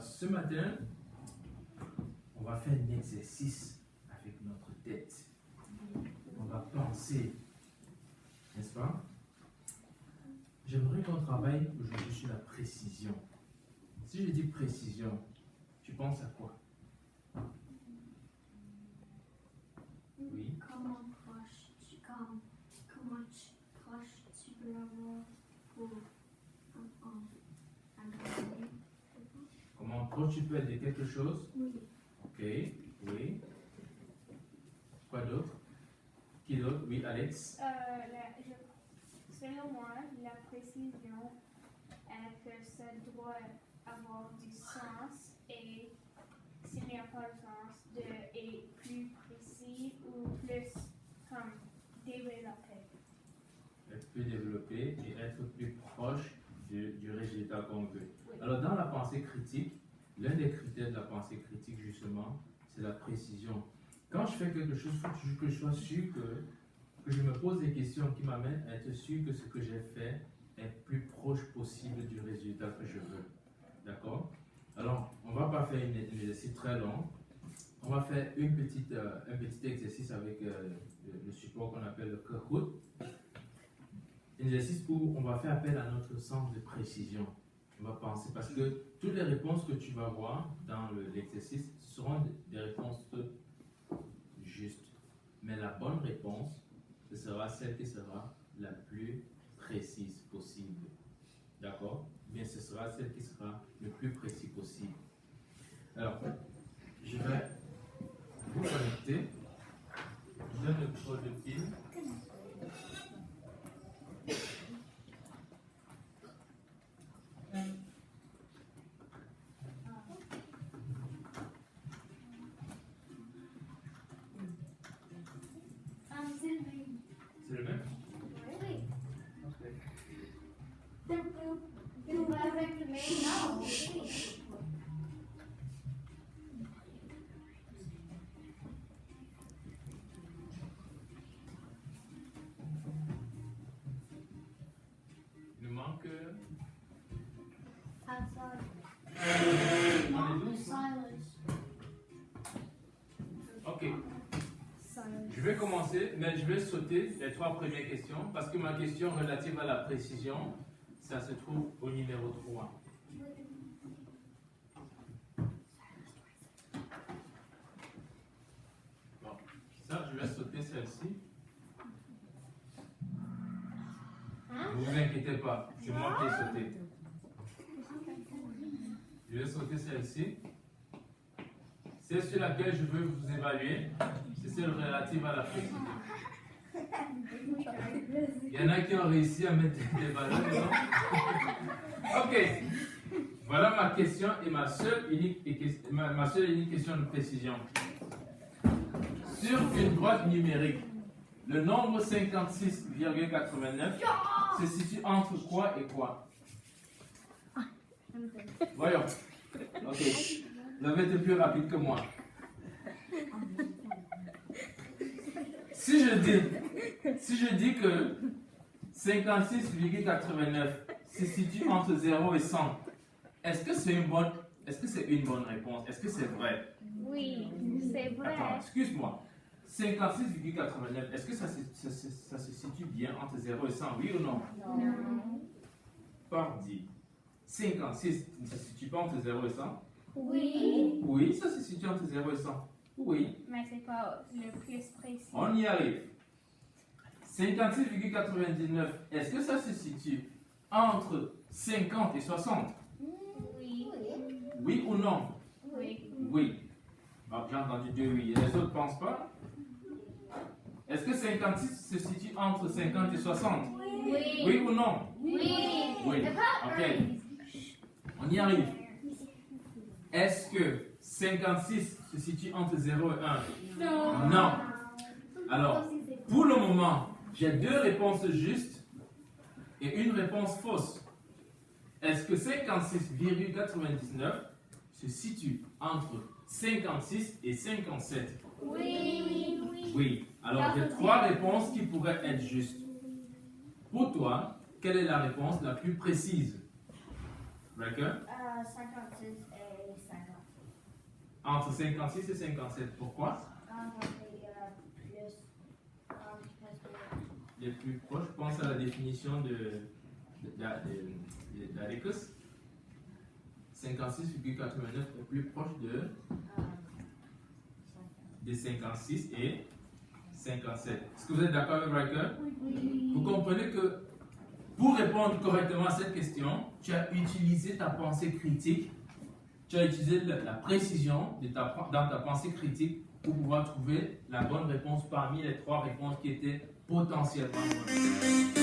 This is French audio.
Alors, ce matin, on va faire un exercice avec notre tête. On va penser, n'est-ce pas? J'aimerais qu'on travaille aujourd'hui sur la précision. Si je dis précision, tu penses à quoi? Oui. Comment proche tu peux avoir pour agrandir? Comment proche tu peux être de quelque chose? Oui. Ok, oui. Quoi d'autre? Qui d'autre? Oui, Alex? Selon moi, la précision est que ça doit avoir du sens et s'il n'y a pas de sens, être plus précis ou plus comme développé. Être plus développé et être plus proche du résultat qu'on veut. Oui. Alors, dans la pensée critique, l'un des critères de la pensée critique, justement, c'est la précision. Quand je fais quelque chose, il faut toujours que je sois sûr que je me pose des questions qui m'amènent à être sûr que ce que j'ai fait est plus proche possible du résultat que je veux. D'accord? Alors, on ne va pas faire un exercice très long. On va faire un petit exercice avec le support qu'on appelle le Kahoot. Un exercice où on va faire appel à notre sens de précision. On va penser, parce que toutes les réponses que tu vas voir dans l'exercice seront des réponses justes. Mais la bonne réponse, ce sera celle qui sera la plus précise possible. D'accord? Bien, ce sera celle qui sera le plus précis possible. Alors, je vais vous connecter. Je donne le code de fil. C'est le même? Oui. Ok. Avec le même nom. Il nous manque. Ok. Je vais commencer, mais je vais sauter les 3 premières questions parce que ma question relative à la précision, ça se trouve au numéro 3. Bon, ça, je vais sauter celle-ci. Ne vous inquiétez pas, c'est moi qui ai sauté. Je vais sauter celle-ci. Celle sur laquelle je veux vous évaluer, c'est celle relative à la précision. Il y en a qui ont réussi à mettre des valeurs, non? Ok. Voilà ma question et ma seule unique question de précision. Sur une droite numérique, le nombre 56,89 se situe entre quoi et quoi? Voyons. Ok. Vous avez été plus rapide que moi. Si je dis que 56,89 se situe entre 0 et 100, est-ce que c'est une bonne réponse? Est-ce que c'est vrai? Oui, c'est vrai. Attends, excuse-moi. 56,89, est-ce que ça se situe bien entre 0 et 100, oui ou non? Non. Pardi. 56 ne se situe pas entre 0 et 100? Oui. Oui, ça se situe entre 0 et 100. Oui. Mais c'est pas le plus précis. On y arrive. 56,99, est-ce que ça se situe entre 50 et 60? Oui. Oui ou non? Oui. Oui. Bon, j'ai entendu 2 oui. Les autres ne pensent pas? Est-ce que 56 se situe entre 50 et 60? Oui. Oui ou non? Oui. Oui. Ok. On y arrive. Est-ce que 56 se situe entre 0 et 1? Non. Non. Alors, pour le moment, j'ai 2 réponses justes et une réponse fausse. Est-ce que 56,99 se situe entre 56 et 57? Oui. Oui. Alors, j'ai 3 réponses qui pourraient être justes. Pour toi, quelle est la réponse la plus précise? Riker? 56 et Entre 56 et 57. Pourquoi? Les plus proches. Pense à la définition d'Aricus. 56,89 est plus proche de 56 et 57. Est-ce que vous êtes d'accord avec Riker? Oui. Vous comprenez que pour répondre correctement à cette question, tu as utilisé ta pensée critique, tu as utilisé la précision dans ta pensée critique pour pouvoir trouver la bonne réponse parmi les trois réponses qui étaient potentiellement bonnes.